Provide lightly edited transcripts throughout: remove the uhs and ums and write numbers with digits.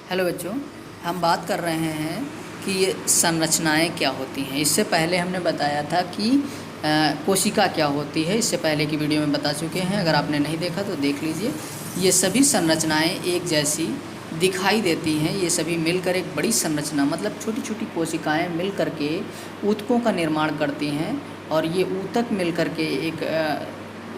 Hello बच्चों, हम बात कर रहे हैं कि ये संरचनाएं क्या होती हैं। इससे पहले हमने बताया था कि कोशिका क्या होती है। इससे पहले की वीडियो में बता चुके हैं, अगर आपने नहीं देखा तो देख लीजिए। ये सभी संरचनाएं एक जैसी दिखाई देती हैं। ये सभी मिलकर एक बड़ी संरचना मतलब छोटी छोटी कोशिकाएं मिल कर के ऊतकों का निर्माण करती हैं, और ये ऊतक मिल कर के एक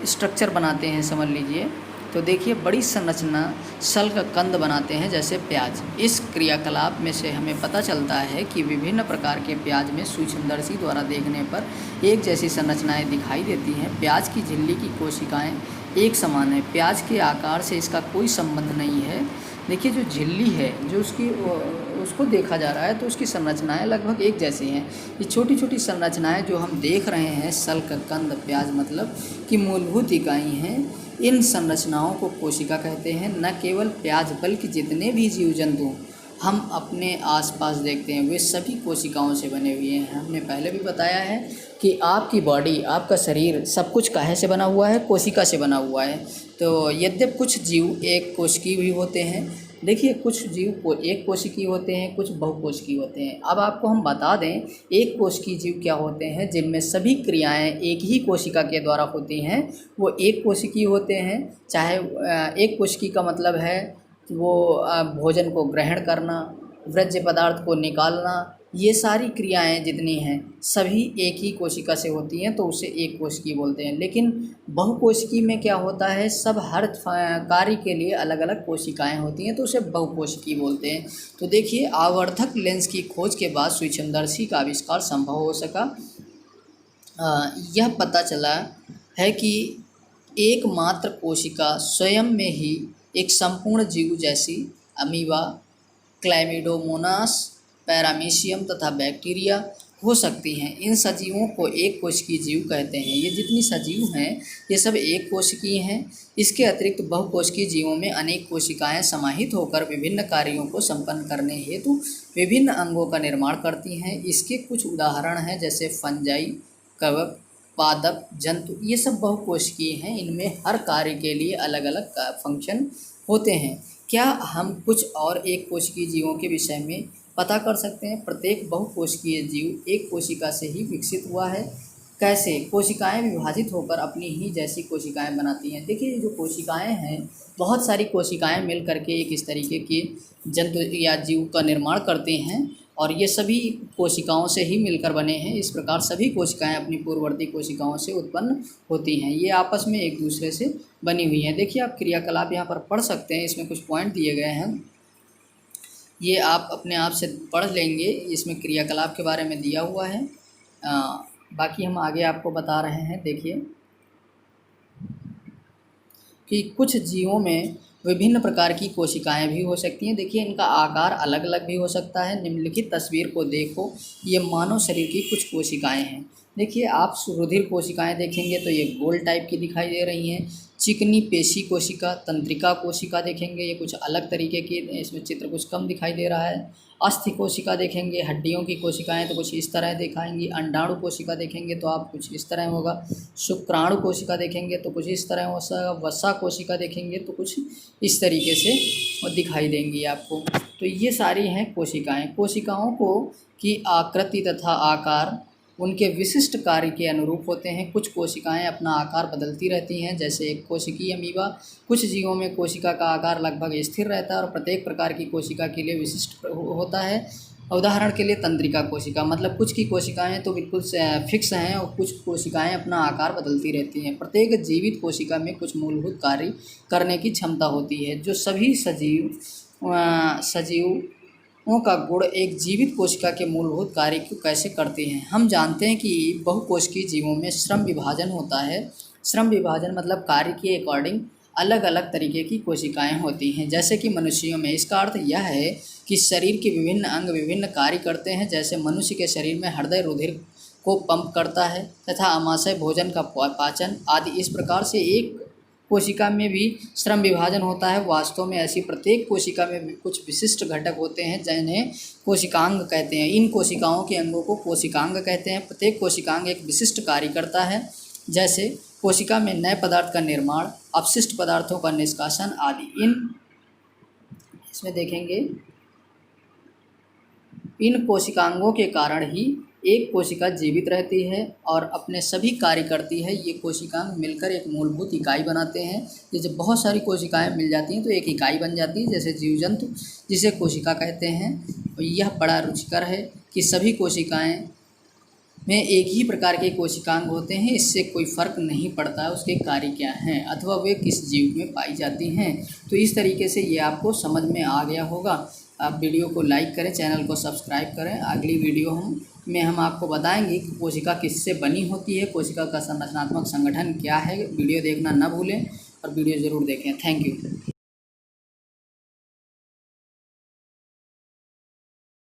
स्ट्रक्चर बनाते हैं, समझ लीजिए। तो देखिए, बड़ी संरचना सल का कंद बनाते हैं, जैसे प्याज। इस क्रियाकलाप में से हमें पता चलता है कि विभिन्न प्रकार के प्याज में सूक्ष्मदर्शी द्वारा देखने पर एक जैसी संरचनाएं दिखाई देती हैं। प्याज की झिल्ली की कोशिकाएं एक समान है। प्याज के आकार से इसका कोई संबंध नहीं है। देखिए, जो झिल्ली है, जो उसको देखा जा रहा है, तो उसकी संरचनाएं लगभग एक जैसी हैं। ये छोटी छोटी संरचनाएं जो हम देख रहे हैं, सल का कंद प्याज मतलब कि मूलभूत इकाई हैं। इन संरचनाओं को कोशिका कहते हैं। न केवल प्याज बल्कि जितने भी जीव जंतु हम अपने आसपास देखते हैं वे सभी कोशिकाओं से बने हुए हैं। हमने पहले भी बताया है कि आपकी बॉडी, आपका शरीर सब कुछ काहे से बना हुआ है? कोशिका से बना हुआ है। तो यद्यपि कुछ जीव एक कोशिकीय भी होते हैं। देखिए, कुछ जीव को एक कोशिकीय होते हैं, कुछ बहुकोशिकीय होते हैं। अब आपको हम बता दें, एक कोशिकीय जीव क्या होते हैं, जिनमें सभी क्रियाएं एक ही कोशिका के द्वारा होती हैं, वो एक कोशिकीय होते हैं। चाहे एक कोशिकीय का मतलब है वो भोजन को ग्रहण करना, वर्ज्य पदार्थ को निकालना, ये सारी क्रियाएं जितनी हैं सभी एक ही कोशिका से होती हैं, तो उसे एक कोशिकीय बोलते हैं। लेकिन बहुकोशिकीय में क्या होता है, सब हर कार्य के लिए अलग अलग कोशिकाएं होती हैं, तो उसे बहुकोशिकीय बोलते हैं। तो देखिए, आवर्धक लेंस की खोज के बाद सूक्ष्मदर्शी का आविष्कार संभव हो सका। यह पता चला है कि एकमात्र कोशिका स्वयं में ही एक संपूर्ण जीव जैसी अमीबा, क्लैमिडोमोनास, पैरामीशियम तथा बैक्टीरिया हो सकती हैं। इन सजीवों को एक कोशिकीय जीव कहते हैं। ये जितनी सजीव हैं ये सब एक कोशिकीय हैं। इसके अतिरिक्त बहुकोशिकीय जीवों में अनेक कोशिकाएं समाहित होकर विभिन्न कार्यों को संपन्न करने हेतु विभिन्न अंगों का निर्माण करती हैं। इसके कुछ उदाहरण हैं, जैसे फंजाई, कवक, पादप, जंतु। ये सब बहुकोशिकीय हैं। इनमें हर कार्य के लिए अलग अलग फंक्शन होते हैं। क्या हम कुछ और एक कोशिकीय जीवों के विषय में पता कर सकते हैं? प्रत्येक बहुकोशिकीय जीव एक कोशिका से ही विकसित हुआ है। कैसे? कोशिकाएं विभाजित होकर अपनी ही जैसी कोशिकाएं बनाती हैं। देखिए, ये जो कोशिकाएं हैं, बहुत सारी कोशिकाएं मिल करके एक इस तरीके के जंतु या जीव का निर्माण करते हैं, और ये सभी कोशिकाओं से ही मिलकर बने हैं। इस प्रकार सभी कोशिकाएं अपनी पूर्ववर्ती कोशिकाओं से उत्पन्न होती हैं। ये आपस में एक दूसरे से बनी हुई हैं। देखिए, आप क्रियाकलाप यहाँ पर पढ़ सकते हैं। इसमें कुछ पॉइंट दिए गए हैं, ये आप अपने आप से पढ़ लेंगे। इसमें क्रियाकलाप के बारे में दिया हुआ है। बाकी हम आगे आपको बता रहे हैं। देखिए कि कुछ जीवों में विभिन्न प्रकार की कोशिकाएं भी हो सकती हैं। देखिए, इनका आकार अलग अलग भी हो सकता है। निम्नलिखित तस्वीर को देखो, ये मानव शरीर की कुछ कोशिकाएं हैं। देखिए, आप रुधिर कोशिकाएं देखेंगे तो ये गोल टाइप की दिखाई दे रही हैं। चिकनी पेशी कोशिका, तंत्रिका कोशिका देखेंगे, ये कुछ अलग तरीके की, इसमें चित्र कुछ कम दिखाई दे रहा है। अस्थि कोशिका देखेंगे, हड्डियों की कोशिकाएं तो कुछ इस तरह दिखाएंगी। अंडाणु कोशिका देखेंगे तो आप कुछ इस तरह होगा। शुक्राणु कोशिका देखेंगे तो कुछ इस तरह होगा। वसा कोशिका देखेंगे तो कुछ इस तरीके से दिखाई देंगी आपको। तो ये सारी हैं कोशिकाएं। कोशिकाओं को की आकृति तथा आकार उनके विशिष्ट कार्य के अनुरूप होते हैं। कुछ कोशिकाएं अपना आकार बदलती रहती हैं, जैसे एक कोशिकीय अमीबा। कुछ जीवों में कोशिका का आकार लगभग स्थिर रहता है और प्रत्येक प्रकार की कोशिका के लिए विशिष्ट होता है। उदाहरण के लिए तंत्रिका कोशिका, मतलब कुछ की कोशिकाएं तो बिल्कुल फिक्स हैं और कुछ कोशिकाएं अपना आकार बदलती रहती हैं। प्रत्येक जीवित कोशिका में कुछ मूलभूत कार्य करने की क्षमता होती है, जो सभी सजीवों का गुण एक जीवित कोशिका के मूलभूत कार्य को कैसे करते हैं। हम जानते हैं कि बहुकोशिकीय जीवों में श्रम विभाजन होता है। श्रम विभाजन मतलब कार्य के अकॉर्डिंग अलग अलग तरीके की कोशिकाएं होती हैं, जैसे कि मनुष्यों में। इसका अर्थ यह है कि शरीर के विभिन्न अंग विभिन्न कार्य करते हैं। जैसे मनुष्य के शरीर में हृदय रुधिर को पंप करता है तथा आमाशय भोजन का पाचन आदि। इस प्रकार से एक कोशिका में भी श्रम विभाजन होता है। वास्तव में ऐसी प्रत्येक कोशिका में कुछ विशिष्ट घटक होते हैं जिन्हें कोशिकांग कहते हैं। इन कोशिकाओं के अंगों को कोशिकांग कहते हैं। प्रत्येक कोशिकांग एक विशिष्ट कार्य करता है, जैसे कोशिका में नए पदार्थ का निर्माण, अपशिष्ट पदार्थों का निष्कासन आदि। इसमें देखेंगे इन कोशिकांगों के कारण ही एक कोशिका जीवित रहती है और अपने सभी कार्य करती है। ये कोशिकांग मिलकर एक मूलभूत इकाई बनाते हैं। जैसे बहुत सारी कोशिकाएं मिल जाती हैं तो एक इकाई बन जाती है, जैसे जीव जंतु, जिसे कोशिका कहते हैं। और यह बड़ा रुचिकर है कि सभी कोशिकाएं में एक ही प्रकार के कोशिकांग होते हैं। इससे कोई फ़र्क नहीं पड़ता है उसके कार्य क्या हैं अथवा वे किस जीव में पाई जाती हैं। तो इस तरीके से ये आपको समझ में आ गया होगा। आप वीडियो को लाइक करें, चैनल को सब्सक्राइब करें। अगली वीडियो में हम आपको बताएंगे कि कोशिका किससे बनी होती है, कोशिका का संरचनात्मक संगठन क्या है। वीडियो देखना न भूलें और वीडियो ज़रूर देखें। Thank you.